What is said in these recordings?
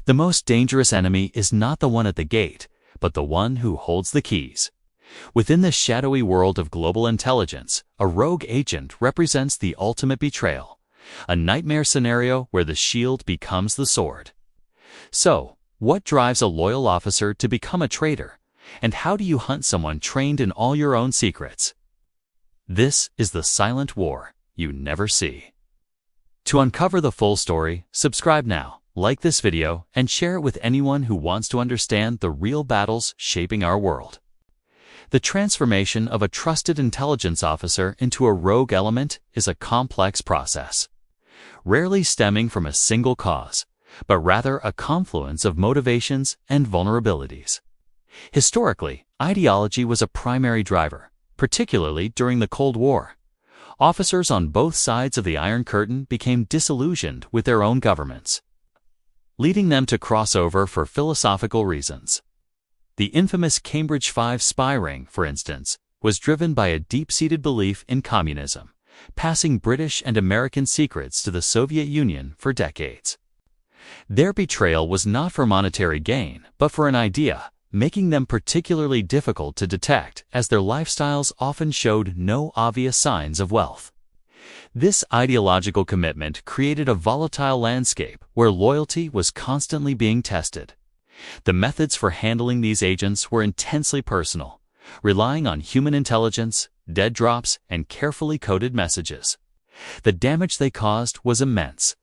The most dangerous enemy is not the one at the gate, but the one who holds the keys. Within the shadowy world of global intelligence, a rogue agent represents the ultimate betrayal, a nightmare scenario where the shield becomes the sword. So, what drives a loyal officer to become a traitor, and how do you hunt someone trained in all your own secrets? This is the silent war you never see. To uncover the full story, subscribe now, like this video, and share it with anyone who wants to understand the real battles shaping our world. The transformation of a trusted intelligence officer into a rogue element is a complex process, rarely stemming from a single cause, but rather a confluence of motivations and vulnerabilities. Historically, ideology was a primary driver, particularly during the Cold War. Officers on both sides of the Iron Curtain became disillusioned with their own governments, leading them to cross over for philosophical reasons. The infamous Cambridge 5 spy ring, for instance, was driven by a deep-seated belief in communism, passing British and American secrets to the Soviet Union for decades. Their betrayal was not for monetary gain, but for an idea, making them particularly difficult to detect as their lifestyles often showed no obvious signs of wealth. This ideological commitment created a volatile landscape where loyalty was constantly being tested. The methods for handling these agents were intensely personal, relying on human intelligence, dead drops, and carefully coded messages. The damage they caused was immense,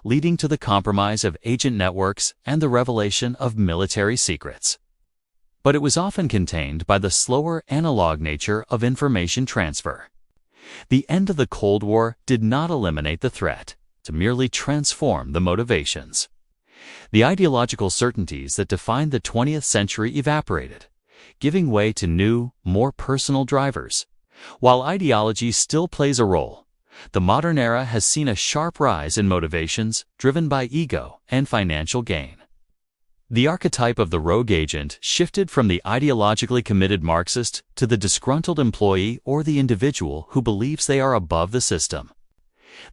leading to the compromise of agent networks and the revelation of military secrets. But it was often contained by the slower analog nature of information transfer. The end of the Cold War did not eliminate the threat, to merely transform the motivations. The ideological certainties that defined the 20th century evaporated, giving way to new, more personal drivers. While ideology still plays a role, the modern era has seen a sharp rise in motivations driven by ego and financial gain. The archetype of the rogue agent shifted from the ideologically committed Marxist to the disgruntled employee or the individual who believes they are above the system.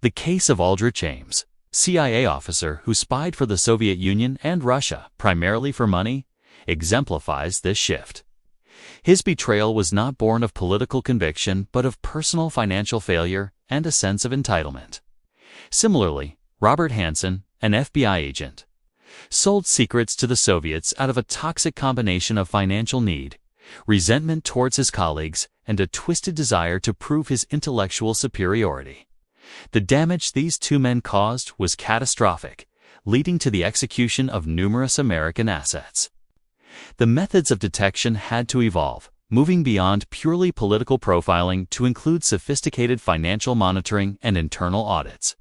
The case of Aldrich Ames, CIA officer who spied for the Soviet Union and Russia primarily for money, exemplifies this shift. His betrayal was not born of political conviction but of personal financial failure and a sense of entitlement. Similarly, Robert Hanssen, an FBI agent, sold secrets to the Soviets out of a toxic combination of financial need, resentment towards his colleagues, and a twisted desire to prove his intellectual superiority. The damage these two men caused was catastrophic, leading to the execution of numerous American assets. The methods of detection had to evolve, moving beyond purely political profiling to include sophisticated financial monitoring and internal audits.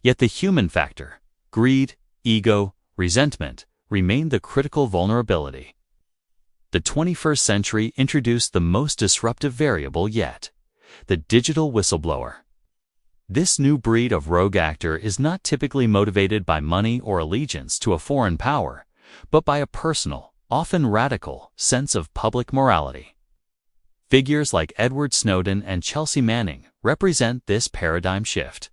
Yet the human factor, greed, ego, resentment, remained the critical vulnerability. The 21st century introduced the most disruptive variable yet, the digital whistleblower. This new breed of rogue actor is not typically motivated by money or allegiance to a foreign power, but by a personal, often radical, sense of public morality. Figures like Edward Snowden and Chelsea Manning represent this paradigm shift.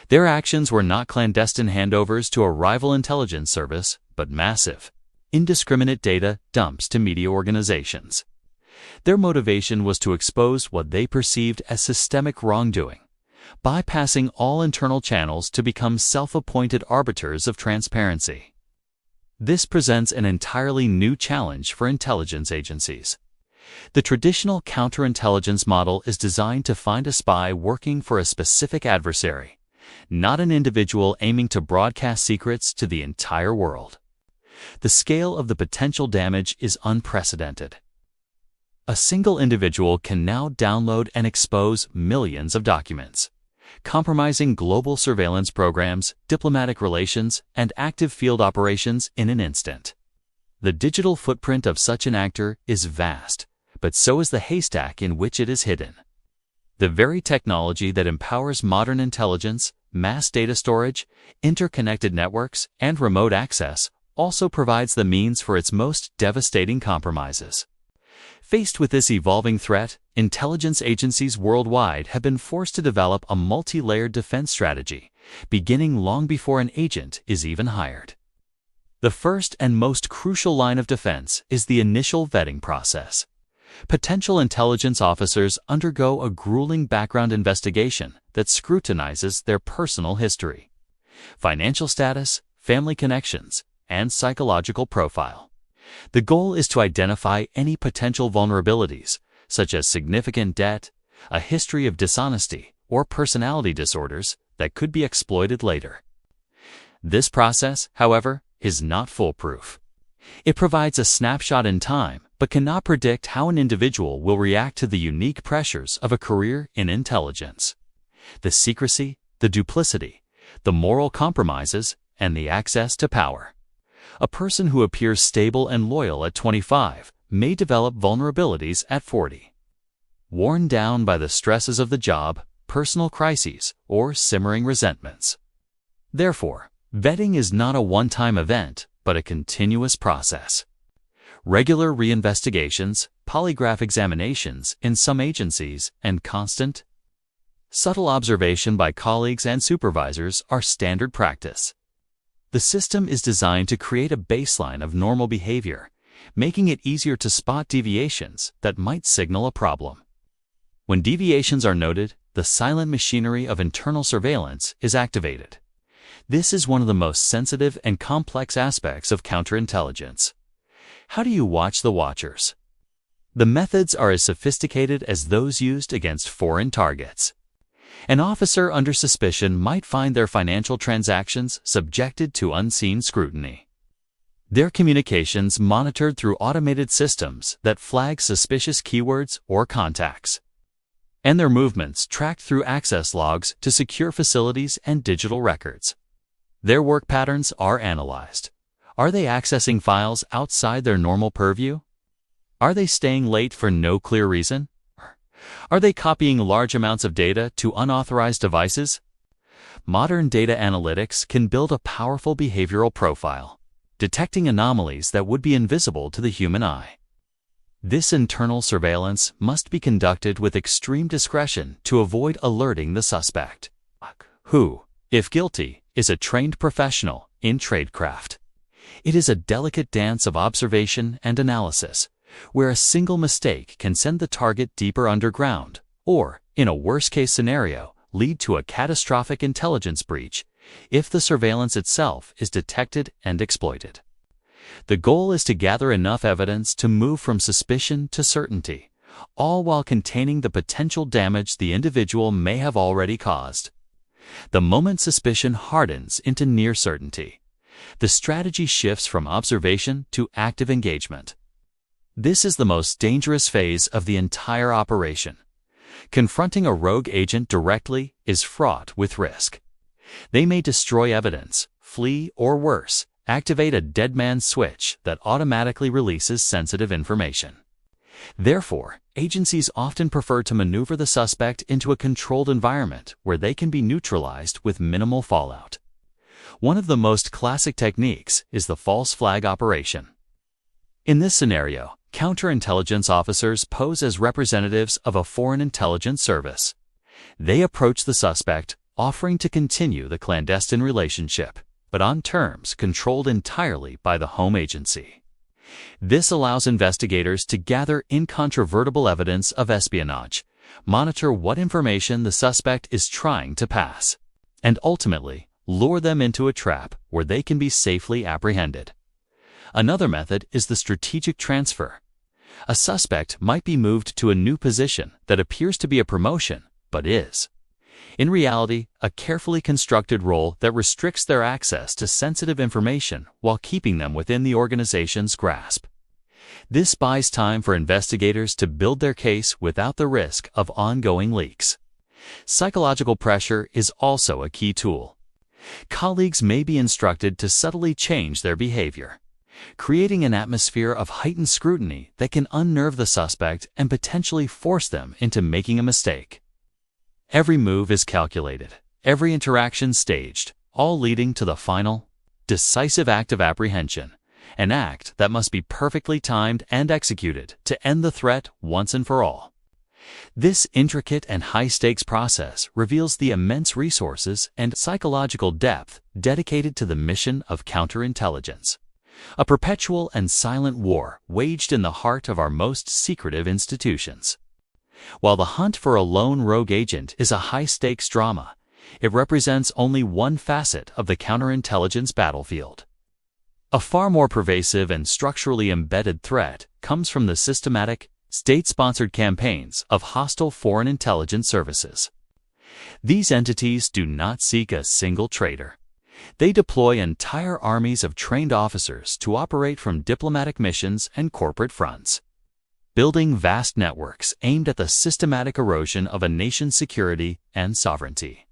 Their actions were not clandestine handovers to a rival intelligence service, but massive, indiscriminate data dumps to media organizations. Their motivation was to expose what they perceived as systemic wrongdoing, bypassing all internal channels to become self-appointed arbiters of transparency. This presents an entirely new challenge for intelligence agencies. The traditional counterintelligence model is designed to find a spy working for a specific adversary, not an individual aiming to broadcast secrets to the entire world. The scale of the potential damage is unprecedented. A single individual can now download and expose millions of documents, compromising global surveillance programs, diplomatic relations, and active field operations in an instant. The digital footprint of such an actor is vast, but so is the haystack in which it is hidden. The very technology that empowers modern intelligence, mass data storage, interconnected networks, and remote access also provides the means for its most devastating compromises. Faced with this evolving threat, intelligence agencies worldwide have been forced to develop a multi-layered defense strategy, beginning long before an agent is even hired. The first and most crucial line of defense is the initial vetting process. Potential intelligence officers undergo a grueling background investigation that scrutinizes their personal history, financial status, family connections, and psychological profile. The goal is to identify any potential vulnerabilities, such as significant debt, a history of dishonesty, or personality disorders that could be exploited later. This process, however, is not foolproof. It provides a snapshot in time, but cannot predict how an individual will react to the unique pressures of a career in intelligence. The secrecy, the duplicity, the moral compromises, and the access to power. A person who appears stable and loyal at 25 may develop vulnerabilities at 40. Worn down by the stresses of the job, personal crises, or simmering resentments. Therefore, vetting is not a one-time event, but a continuous process. Regular reinvestigations, polygraph examinations in some agencies, and constant, subtle observation by colleagues and supervisors are standard practice. The system is designed to create a baseline of normal behavior, making it easier to spot deviations that might signal a problem. When deviations are noted, the silent machinery of internal surveillance is activated. This is one of the most sensitive and complex aspects of counterintelligence. How do you watch the watchers? The methods are as sophisticated as those used against foreign targets. An officer under suspicion might find their financial transactions subjected to unseen scrutiny. Their communications monitored through automated systems that flag suspicious keywords or contacts. And their movements tracked through access logs to secure facilities and digital records. Their work patterns are analyzed. Are they accessing files outside their normal purview? Are they staying late for no clear reason? Are they copying large amounts of data to unauthorized devices? Modern data analytics can build a powerful behavioral profile, detecting anomalies that would be invisible to the human eye. This internal surveillance must be conducted with extreme discretion to avoid alerting the suspect, who, if guilty, is a trained professional in tradecraft. It is a delicate dance of observation and analysis, where a single mistake can send the target deeper underground, or, in a worst-case scenario, lead to a catastrophic intelligence breach if the surveillance itself is detected and exploited. The goal is to gather enough evidence to move from suspicion to certainty, all while containing the potential damage the individual may have already caused. The moment suspicion hardens into near certainty, the strategy shifts from observation to active engagement. This is the most dangerous phase of the entire operation. Confronting a rogue agent directly is fraught with risk. They may destroy evidence, flee, or worse, activate a dead man's switch that automatically releases sensitive information. Therefore, agencies often prefer to maneuver the suspect into a controlled environment where they can be neutralized with minimal fallout. One of the most classic techniques is the false flag operation. In this scenario, counterintelligence officers pose as representatives of a foreign intelligence service. They approach the suspect, offering to continue the clandestine relationship, but on terms controlled entirely by the home agency. This allows investigators to gather incontrovertible evidence of espionage, monitor what information the suspect is trying to pass, and ultimately lure them into a trap where they can be safely apprehended. Another method is the strategic transfer. A suspect might be moved to a new position that appears to be a promotion, but is, in reality, a carefully constructed role that restricts their access to sensitive information while keeping them within the organization's grasp. This buys time for investigators to build their case without the risk of ongoing leaks. Psychological pressure is also a key tool. Colleagues may be instructed to subtly change their behavior, creating an atmosphere of heightened scrutiny that can unnerve the suspect and potentially force them into making a mistake. Every move is calculated, every interaction staged, all leading to the final, decisive act of apprehension, an act that must be perfectly timed and executed to end the threat once and for all. This intricate and high-stakes process reveals the immense resources and psychological depth dedicated to the mission of counterintelligence. A perpetual and silent war waged in the heart of our most secretive institutions. While the hunt for a lone rogue agent is a high-stakes drama, it represents only one facet of the counterintelligence battlefield. A far more pervasive and structurally embedded threat comes from the systematic, state-sponsored campaigns of hostile foreign intelligence services. These entities do not seek a single traitor. They deploy entire armies of trained officers to operate from diplomatic missions and corporate fronts, building vast networks aimed at the systematic erosion of a nation's security and sovereignty.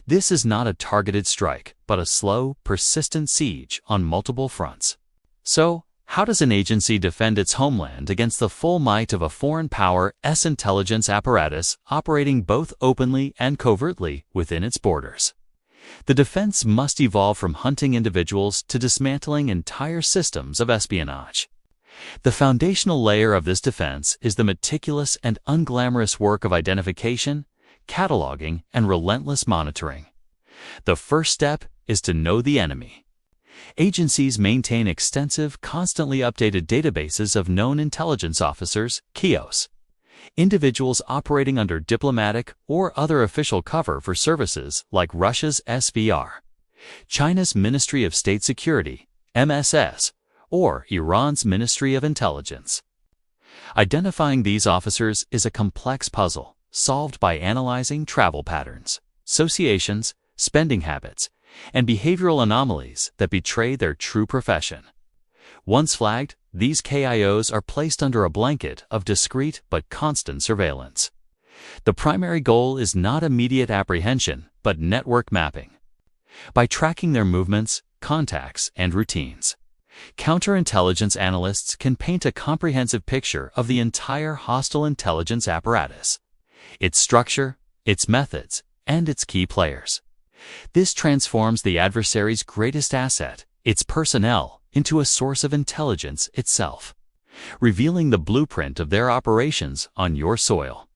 This is not a targeted strike, but a slow, persistent siege on multiple fronts. So, how does an agency defend its homeland against the full might of a foreign power's intelligence apparatus operating both openly and covertly within its borders? The defense must evolve from hunting individuals to dismantling entire systems of espionage. The foundational layer of this defense is the meticulous and unglamorous work of identification, cataloging, and relentless monitoring. The first step is to know the enemy. Agencies maintain extensive, constantly updated databases of known intelligence officers, KIOs, individuals operating under diplomatic or other official cover for services like Russia's SVR, China's Ministry of State Security, MSS, or Iran's Ministry of Intelligence. Identifying these officers is a complex puzzle, solved by analyzing travel patterns, associations, spending habits, and behavioral anomalies that betray their true profession. Once flagged, these KIOs are placed under a blanket of discreet but constant surveillance. The primary goal is not immediate apprehension, but network mapping. By tracking their movements, contacts, and routines, counterintelligence analysts can paint a comprehensive picture of the entire hostile intelligence apparatus, its structure, its methods, and its key players. This transforms the adversary's greatest asset, its personnel, into a source of intelligence itself, revealing the blueprint of their operations on your soil.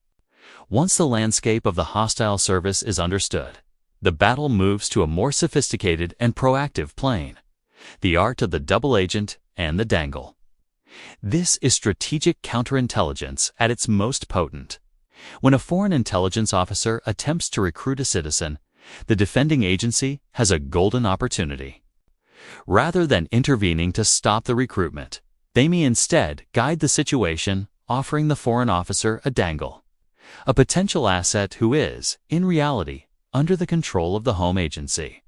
Once the landscape of the hostile service is understood, the battle moves to a more sophisticated and proactive plane, the art of the double agent and the dangle. This is strategic counterintelligence at its most potent. When a foreign intelligence officer attempts to recruit a citizen, the defending agency has a golden opportunity. Rather than intervening to stop the recruitment, they may instead guide the situation, offering the foreign officer a dangle, a potential asset who is, in reality, under the control of the home agency.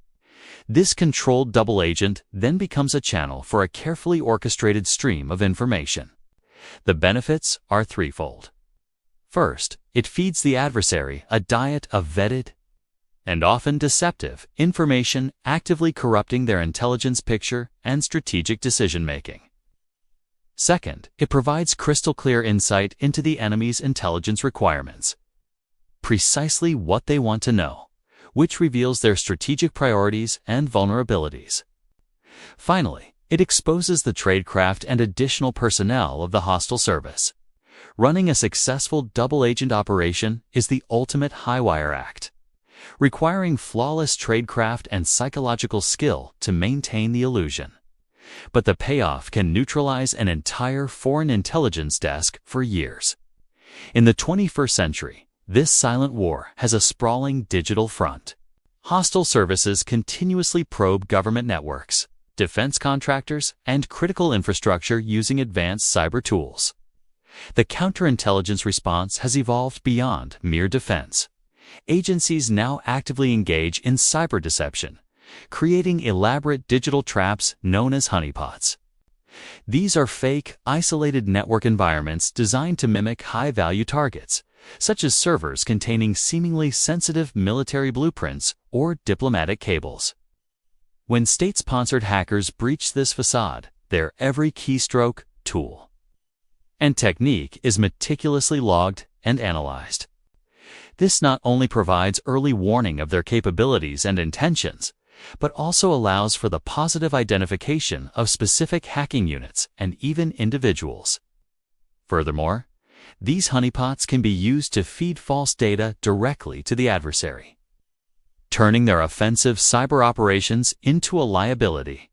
This controlled double agent then becomes a channel for a carefully orchestrated stream of information. The benefits are threefold. First, it feeds the adversary a diet of vetted, and often deceptive, information actively corrupting their intelligence picture and strategic decision-making. Second, it provides crystal-clear insight into the enemy's intelligence requirements, precisely what they want to know, which reveals their strategic priorities and vulnerabilities. Finally, it exposes the tradecraft and additional personnel of the hostile service. Running a successful double-agent operation is the ultimate high-wire act, requiring flawless tradecraft and psychological skill to maintain the illusion. But the payoff can neutralize an entire foreign intelligence desk for years. In the 21st century, this silent war has a sprawling digital front. Hostile services continuously probe government networks, defense contractors, and critical infrastructure using advanced cyber tools. The counterintelligence response has evolved beyond mere defense. Agencies now actively engage in cyber deception, creating elaborate digital traps known as honeypots. These are fake, isolated network environments designed to mimic high-value targets, such as servers containing seemingly sensitive military blueprints or diplomatic cables. When state-sponsored hackers breach this facade, their every keystroke, tool, and technique is meticulously logged and analyzed. This not only provides early warning of their capabilities and intentions, but also allows for the positive identification of specific hacking units and even individuals. Furthermore, these honeypots can be used to feed false data directly to the adversary, turning their offensive cyber operations into a liability.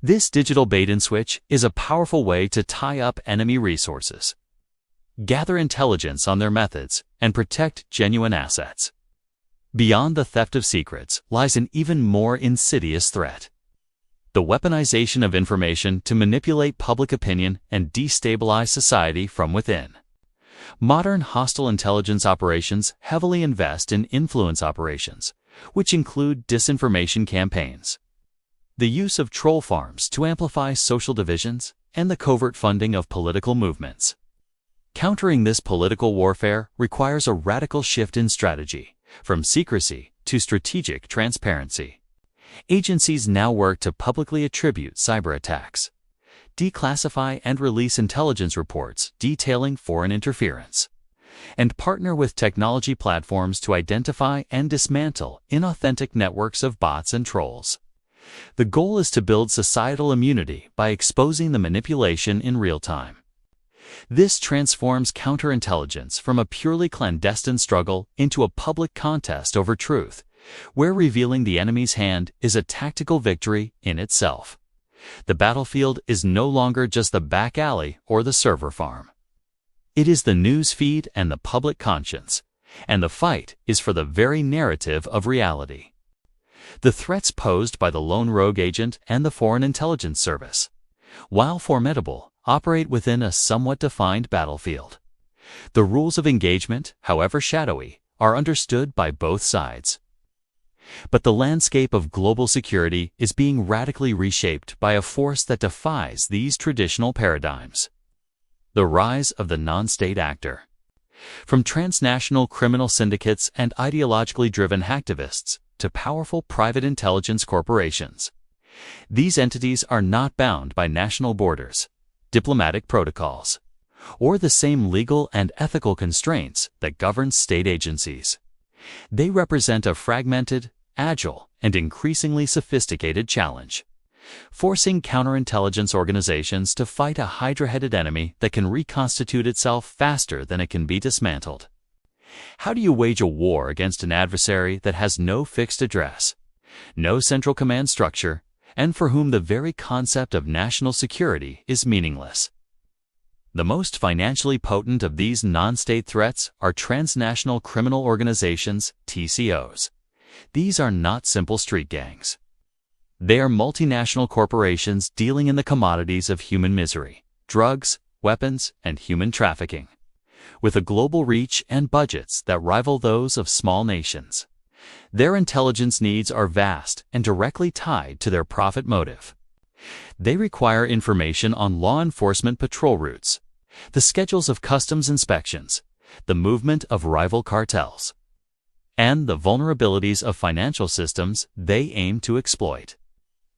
This digital bait-and-switch is a powerful way to tie up enemy resources, gather intelligence on their methods, and protect genuine assets. Beyond the theft of secrets lies an even more insidious threat: the weaponization of information to manipulate public opinion and destabilize society from within. Modern hostile intelligence operations heavily invest in influence operations, which include disinformation campaigns, the use of troll farms to amplify social divisions, and the covert funding of political movements. Countering this political warfare requires a radical shift in strategy, from secrecy to strategic transparency. Agencies now work to publicly attribute cyber attacks, declassify and release intelligence reports detailing foreign interference, and partner with technology platforms to identify and dismantle inauthentic networks of bots and trolls. The goal is to build societal immunity by exposing the manipulation in real time. This transforms counterintelligence from a purely clandestine struggle into a public contest over truth, where revealing the enemy's hand is a tactical victory in itself. The battlefield is no longer just the back alley or the server farm. It is the news feed and the public conscience, and the fight is for the very narrative of reality. The threats posed by the lone rogue agent and the Foreign Intelligence Service, while formidable, operate within a somewhat defined battlefield. The rules of engagement, however shadowy, are understood by both sides. But the landscape of global security is being radically reshaped by a force that defies these traditional paradigms: the rise of the non-state actor. From transnational criminal syndicates and ideologically driven hacktivists to powerful private intelligence corporations, these entities are not bound by national borders, diplomatic protocols, or the same legal and ethical constraints that govern state agencies. They represent a fragmented, agile, and increasingly sophisticated challenge, forcing counterintelligence organizations to fight a hydra-headed enemy that can reconstitute itself faster than it can be dismantled. How do you wage a war against an adversary that has no fixed address, no central command structure, and for whom the very concept of national security is meaningless? The most financially potent of these non-state threats are transnational criminal organizations, TCOs. These are not simple street gangs. They are multinational corporations dealing in the commodities of human misery, drugs, weapons, and human trafficking, with a global reach and budgets that rival those of small nations. Their intelligence needs are vast and directly tied to their profit motive. They require information on law enforcement patrol routes, the schedules of customs inspections, the movement of rival cartels, and the vulnerabilities of financial systems they aim to exploit.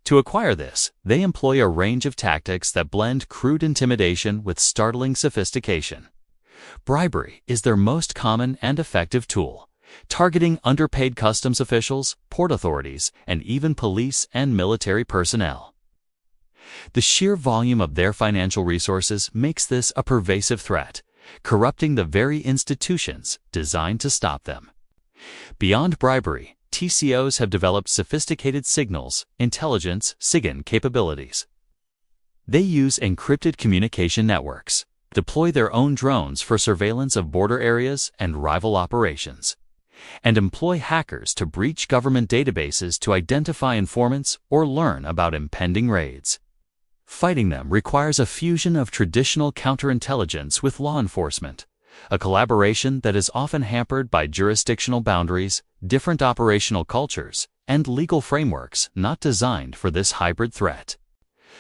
To acquire this, they employ a range of tactics that blend crude intimidation with startling sophistication. Bribery is their most common and effective tool, targeting underpaid customs officials, port authorities, and even police and military personnel. The sheer volume of their financial resources makes this a pervasive threat, corrupting the very institutions designed to stop them. Beyond bribery, TCOs have developed sophisticated signals, intelligence, SIGINT capabilities. They use encrypted communication networks, deploy their own drones for surveillance of border areas and rival operations, and employ hackers to breach government databases to identify informants or learn about impending raids. Fighting them requires a fusion of traditional counterintelligence with law enforcement, a collaboration that is often hampered by jurisdictional boundaries, different operational cultures, and legal frameworks not designed for this hybrid threat.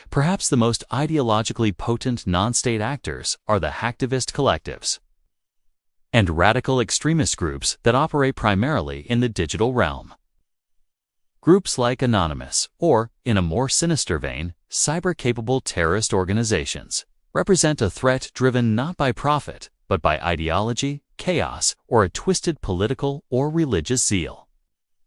Perhaps the most ideologically potent non-state actors are the hacktivist collectives and radical extremist groups that operate primarily in the digital realm. Groups like Anonymous, or, in a more sinister vein, cyber-capable terrorist organizations, represent a threat driven not by profit, but by ideology, chaos, or a twisted political or religious zeal.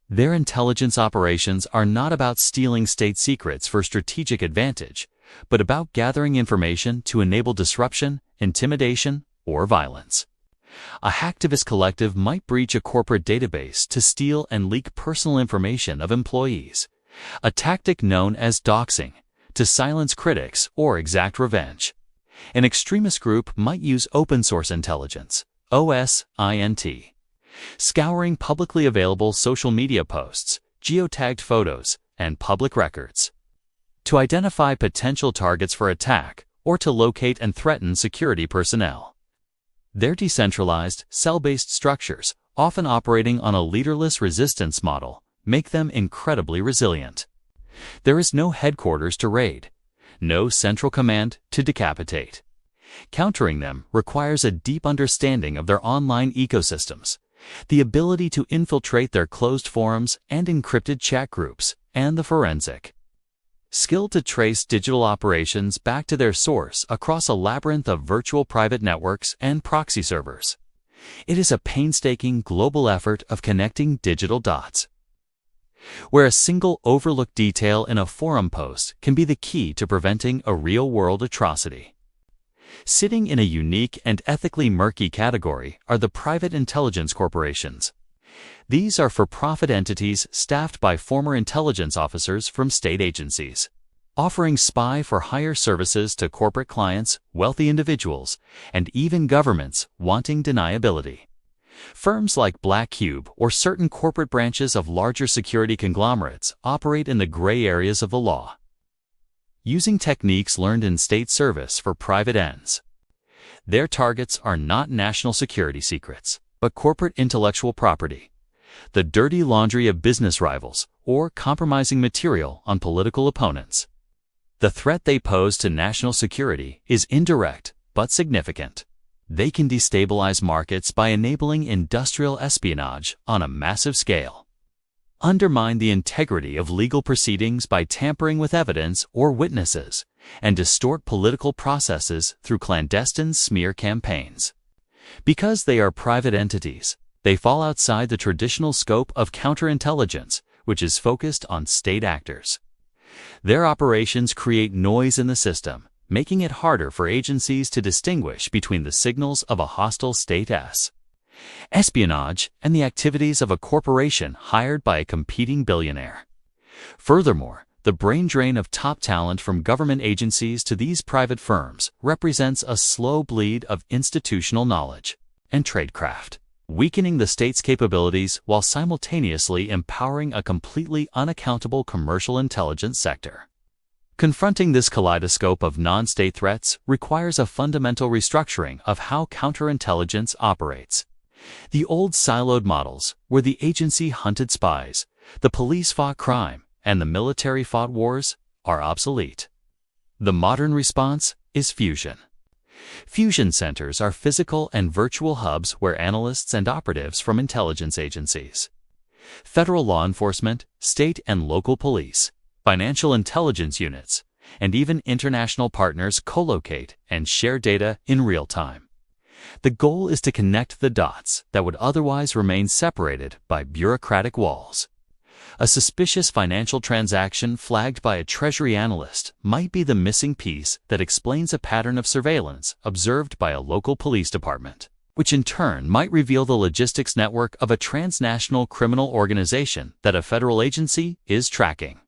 Their intelligence operations are not about stealing state secrets for strategic advantage, but about gathering information to enable disruption, intimidation, or violence. A hacktivist collective might breach a corporate database to steal and leak personal information of employees, a tactic known as doxing, to silence critics or exact revenge. An extremist group might use open-source intelligence, OSINT, scouring publicly available social media posts, geotagged photos, and public records, to identify potential targets for attack or to locate and threaten security personnel. Their decentralized, cell-based structures, often operating on a leaderless resistance model, make them incredibly resilient. There is no headquarters to raid, no central command to decapitate. Countering them requires a deep understanding of their online ecosystems, the ability to infiltrate their closed forums and encrypted chat groups, and the forensic skill to trace digital operations back to their source across a labyrinth of virtual private networks and proxy servers. It is a painstaking global effort of connecting digital dots, where a single overlooked detail in a forum post can be the key to preventing a real-world atrocity. Sitting in a unique and ethically murky category are the private intelligence corporations. These are for-profit entities staffed by former intelligence officers from state agencies, offering spy-for-hire services to corporate clients, wealthy individuals, and even governments wanting deniability. Firms like Black Cube or certain corporate branches of larger security conglomerates operate in the gray areas of the law, using techniques learned in state service for private ends. Their targets are not national security secrets, but corporate intellectual property, the dirty laundry of business rivals, or compromising material on political opponents. The threat they pose to national security is indirect but significant. They can destabilize markets by enabling industrial espionage on a massive scale, undermine the integrity of legal proceedings by tampering with evidence or witnesses, and distort political processes through clandestine smear campaigns. Because they are private entities, they fall outside the traditional scope of counterintelligence, which is focused on state actors. Their operations create noise in the system, making it harder for agencies to distinguish between the signals of a hostile state espionage and the activities of a corporation hired by a competing billionaire. Furthermore, the brain drain of top talent from government agencies to these private firms represents a slow bleed of institutional knowledge and tradecraft, weakening the state's capabilities while simultaneously empowering a completely unaccountable commercial intelligence sector. Confronting this kaleidoscope of non-state threats requires a fundamental restructuring of how counterintelligence operates. The old siloed models, where the agency hunted spies, the police fought crime, and the military fought wars, are obsolete. The modern response is fusion. Fusion centers are physical and virtual hubs where analysts and operatives from intelligence agencies, federal law enforcement, state and local police, financial intelligence units, and even international partners co-locate and share data in real time. The goal is to connect the dots that would otherwise remain separated by bureaucratic walls. A suspicious financial transaction flagged by a Treasury analyst might be the missing piece that explains a pattern of surveillance observed by a local police department, which in turn might reveal the logistics network of a transnational criminal organization that a federal agency is tracking.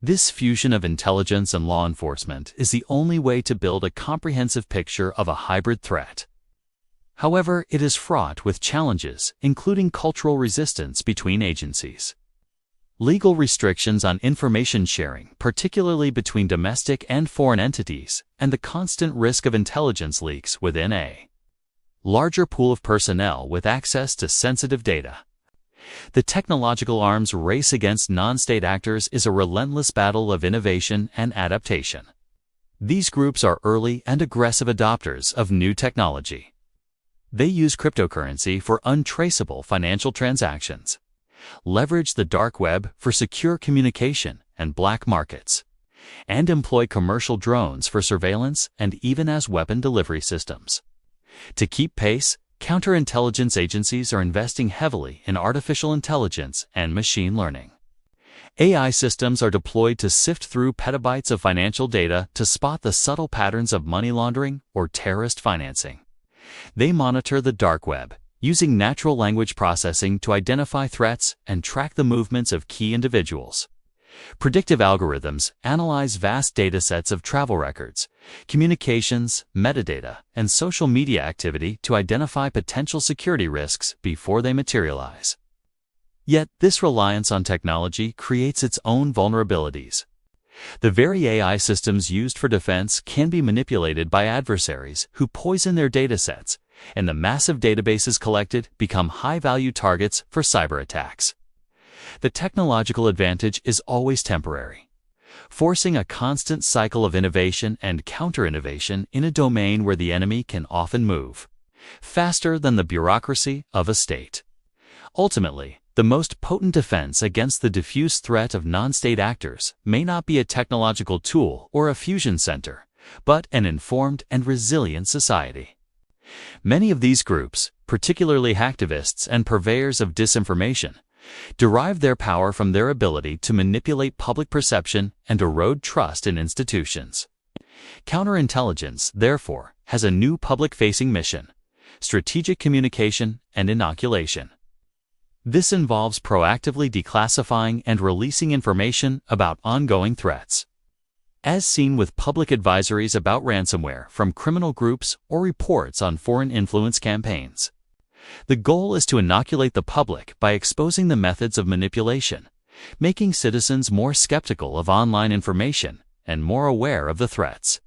This fusion of intelligence and law enforcement is the only way to build a comprehensive picture of a hybrid threat. However, it is fraught with challenges, including cultural resistance between agencies, legal restrictions on information sharing, particularly between domestic and foreign entities, and the constant risk of intelligence leaks within a larger pool of personnel with access to sensitive data. The technological arms race against non-state actors is a relentless battle of innovation and adaptation. These groups are early and aggressive adopters of new technology. They use cryptocurrency for untraceable financial transactions, leverage the dark web for secure communication and black markets, and employ commercial drones for surveillance and even as weapon delivery systems. To keep pace, counterintelligence agencies are investing heavily in artificial intelligence and machine learning. AI systems are deployed to sift through petabytes of financial data to spot the subtle patterns of money laundering or terrorist financing. They monitor the dark web, using natural language processing to identify threats and track the movements of key individuals. Predictive algorithms analyze vast datasets of travel records, communications, metadata, and social media activity to identify potential security risks before they materialize. Yet, this reliance on technology creates its own vulnerabilities. The very AI systems used for defense can be manipulated by adversaries who poison their datasets, and the massive databases collected become high-value targets for cyber attacks. The technological advantage is always temporary, forcing a constant cycle of innovation and counter-innovation in a domain where the enemy can often move faster than the bureaucracy of a state. Ultimately, the most potent defense against the diffuse threat of non-state actors may not be a technological tool or a fusion center, but an informed and resilient society. Many of these groups, particularly hacktivists and purveyors of disinformation, derive their power from their ability to manipulate public perception and erode trust in institutions. Counterintelligence, therefore, has a new public-facing mission: strategic communication and inoculation. This involves proactively declassifying and releasing information about ongoing threats, as seen with public advisories about ransomware from criminal groups or reports on foreign influence campaigns. The goal is to inoculate the public by exposing the methods of manipulation, making citizens more skeptical of online information and more aware of the threats.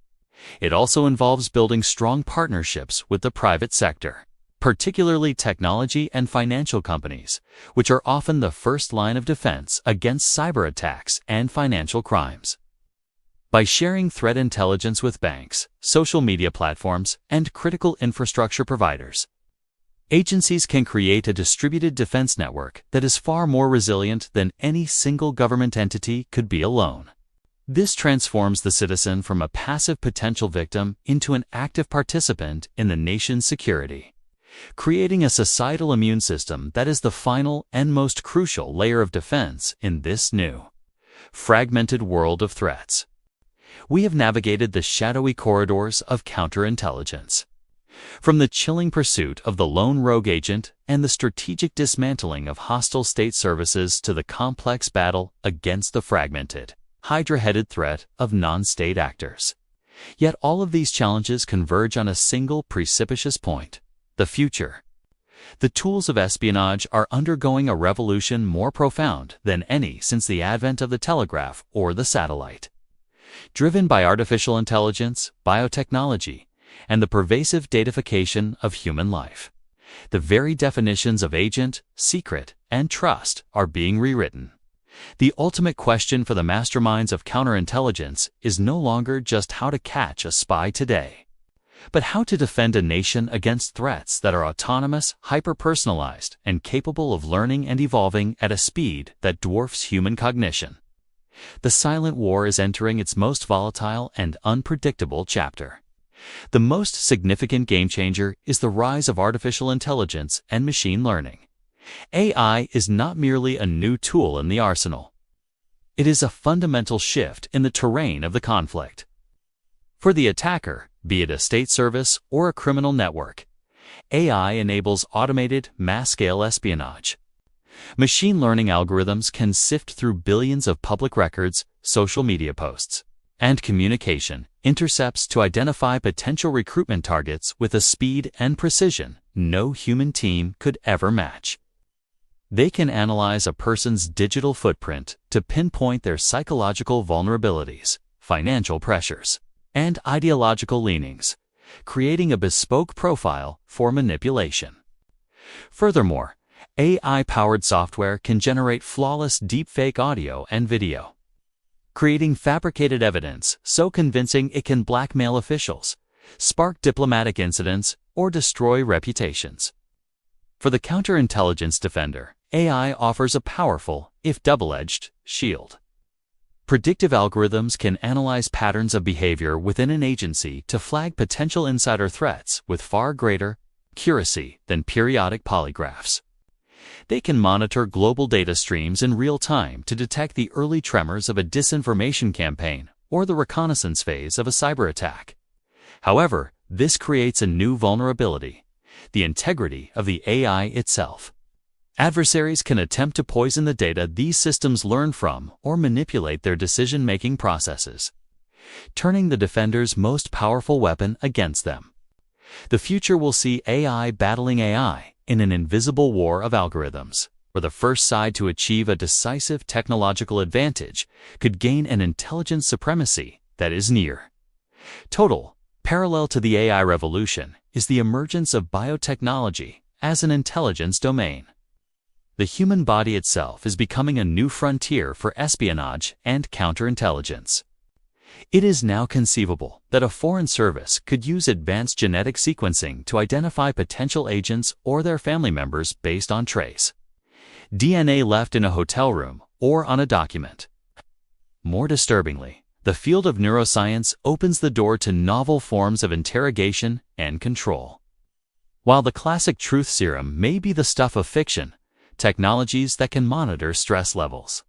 It also involves building strong partnerships with the private sector, particularly technology and financial companies, which are often the first line of defense against cyber attacks and financial crimes. By sharing threat intelligence with banks, social media platforms, and critical infrastructure providers, agencies can create a distributed defense network that is far more resilient than any single government entity could be alone. This transforms the citizen from a passive potential victim into an active participant in the nation's security, creating a societal immune system that is the final and most crucial layer of defense in this new, fragmented world of threats. We have navigated the shadowy corridors of counterintelligence, from the chilling pursuit of the lone rogue agent and the strategic dismantling of hostile state services to the complex battle against the fragmented, hydra-headed threat of non-state actors. Yet all of these challenges converge on a single precipitous point: the future. The tools of espionage are undergoing a revolution more profound than any since the advent of the telegraph or the satellite. Driven by artificial intelligence, biotechnology, and the pervasive datafication of human life, the very definitions of agent, secret, and trust are being rewritten. The ultimate question for the masterminds of counterintelligence is no longer just how to catch a spy today, but how to defend a nation against threats that are autonomous, hyper-personalized, and capable of learning and evolving at a speed that dwarfs human cognition. The silent war is entering its most volatile and unpredictable chapter. The most significant game-changer is the rise of artificial intelligence and machine learning. AI is not merely a new tool in the arsenal. It is a fundamental shift in the terrain of the conflict. For the attacker, be it a state service or a criminal network, AI enables automated, mass-scale espionage. Machine learning algorithms can sift through billions of public records, social media posts, and communication intercepts to identify potential recruitment targets with a speed and precision no human team could ever match. They can analyze a person's digital footprint to pinpoint their psychological vulnerabilities, financial pressures, and ideological leanings, creating a bespoke profile for manipulation. Furthermore, AI-powered software can generate flawless deepfake audio and video, creating fabricated evidence so convincing it can blackmail officials, spark diplomatic incidents, or destroy reputations. For the counterintelligence defender, AI offers a powerful, if double-edged, shield. Predictive algorithms can analyze patterns of behavior within an agency to flag potential insider threats with far greater accuracy than periodic polygraphs. They can monitor global data streams in real time to detect the early tremors of a disinformation campaign or the reconnaissance phase of a cyber attack. However, this creates a new vulnerability: the integrity of the AI itself. Adversaries can attempt to poison the data these systems learn from or manipulate their decision-making processes, turning the defender's most powerful weapon against them. The future will see AI battling AI in an invisible war of algorithms, where the first side to achieve a decisive technological advantage could gain an intelligence supremacy that is near. Parallel to the AI revolution is the emergence of biotechnology as an intelligence domain. The human body itself is becoming a new frontier for espionage and counterintelligence. It is now conceivable that a foreign service could use advanced genetic sequencing to identify potential agents or their family members based on trace DNA left in a hotel room or on a document. More disturbingly, the field of neuroscience opens the door to novel forms of interrogation and control. While the classic truth serum may be the stuff of fiction, technologies that can monitor stress levels,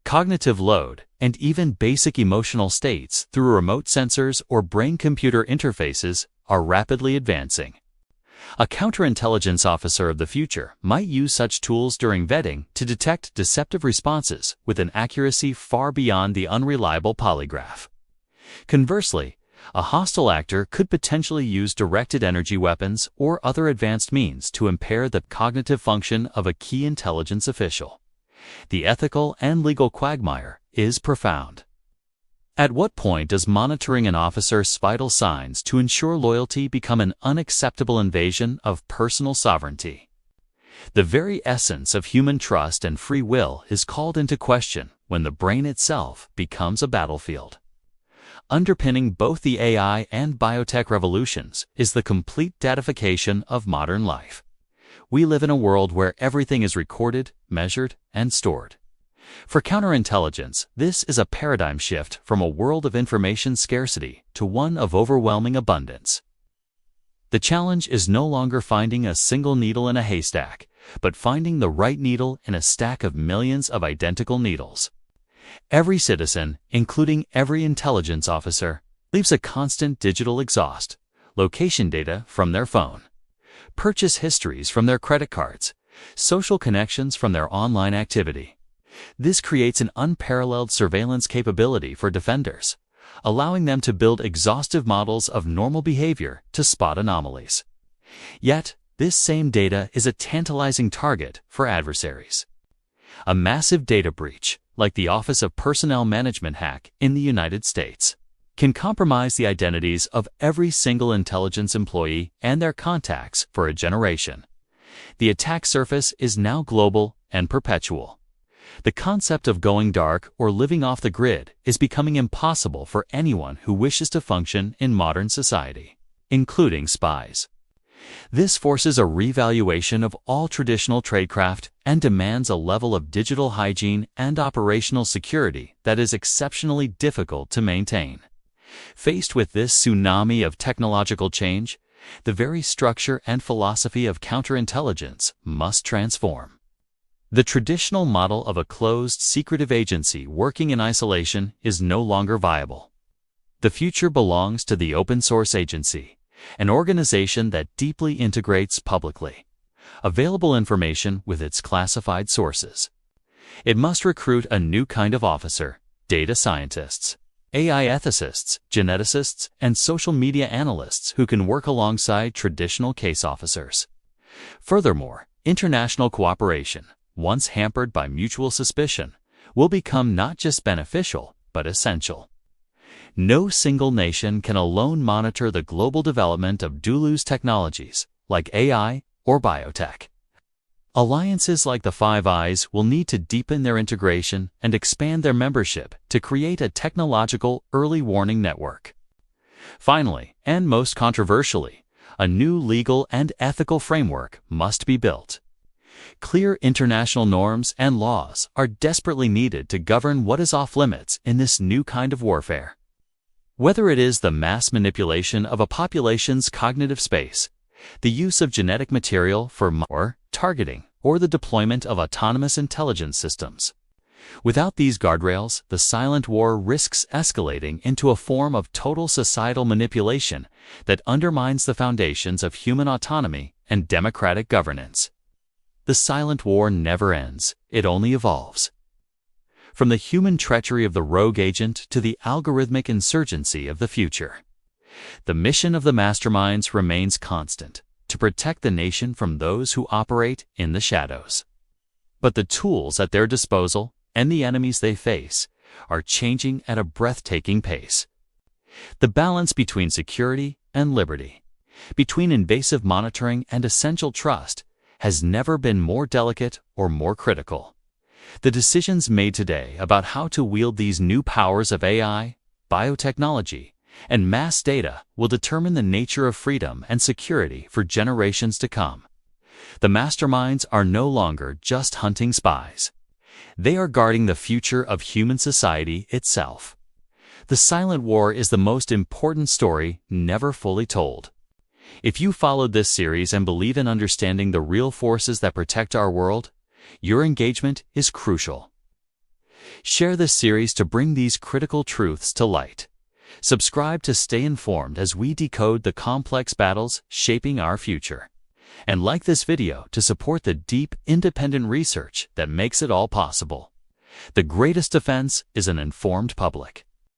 cognitive load, and even basic emotional states through remote sensors or brain-computer interfaces are rapidly advancing. A counterintelligence officer of the future might use such tools during vetting to detect deceptive responses with an accuracy far beyond the unreliable polygraph. Conversely, a hostile actor could potentially use directed energy weapons or other advanced means to impair the cognitive function of a key intelligence official. The ethical and legal quagmire is profound. At what point does monitoring an officer's vital signs to ensure loyalty become an unacceptable invasion of personal sovereignty? The very essence of human trust and free will is called into question when the brain itself becomes a battlefield. Underpinning both the AI and biotech revolutions is the complete datafication of modern life. We live in a world where everything is recorded, measured, and stored. For counterintelligence, this is a paradigm shift from a world of information scarcity to one of overwhelming abundance. The challenge is no longer finding a single needle in a haystack, but finding the right needle in a stack of millions of identical needles. Every citizen, including every intelligence officer, leaves a constant digital exhaust, location data from their phone, purchase histories from their credit cards, social connections from their online activity. This creates an unparalleled surveillance capability for defenders, allowing them to build exhaustive models of normal behavior to spot anomalies. Yet, this same data is a tantalizing target for adversaries. A massive data breach, like the Office of Personnel Management hack in the United States, can compromise the identities of every single intelligence employee and their contacts for a generation. The attack surface is now global and perpetual. The concept of going dark or living off the grid is becoming impossible for anyone who wishes to function in modern society, including spies. This forces a revaluation of all traditional tradecraft and demands a level of digital hygiene and operational security that is exceptionally difficult to maintain. Faced with this tsunami of technological change, the very structure and philosophy of counterintelligence must transform. The traditional model of a closed, secretive agency working in isolation is no longer viable. The future belongs to the open-source agency, an organization that deeply integrates publicly available information with its classified sources. It must recruit a new kind of officer: data scientists, AI ethicists, geneticists, and social media analysts who can work alongside traditional case officers. Furthermore, international cooperation, once hampered by mutual suspicion, will become not just beneficial, but essential. No single nation can alone monitor the global development of dual-use technologies like AI or biotech. Alliances like the Five Eyes will need to deepen their integration and expand their membership to create a technological early warning network. Finally, and most controversially, a new legal and ethical framework must be built. Clear international norms and laws are desperately needed to govern what is off-limits in this new kind of warfare. Whether it is the mass manipulation of a population's cognitive space, the use of genetic material for targeting, or the deployment of autonomous intelligence systems. Without these guardrails, the silent war risks escalating into a form of total societal manipulation that undermines the foundations of human autonomy and democratic governance. the silent war never ends, it only evolves. From the human treachery of the rogue agent to the algorithmic insurgency of the future, the mission of the masterminds remains constant: to protect the nation from those who operate in the shadows. But the tools at their disposal and the enemies they face are changing at a breathtaking pace. The balance between security and liberty, between invasive monitoring and essential trust, has never been more delicate or more critical. The decisions made today about how to wield these new powers of AI, biotechnology, and mass data will determine the nature of freedom and security for generations to come. The masterminds are no longer just hunting spies. They are guarding the future of human society itself. The silent war is the most important story never fully told. If you followed this series and believe in understanding the real forces that protect our world, your engagement is crucial. Share this series to bring these critical truths to light. Subscribe to stay informed as we decode the complex battles shaping our future. And like this video to support the deep, independent research that makes it all possible. The greatest defense is an informed public.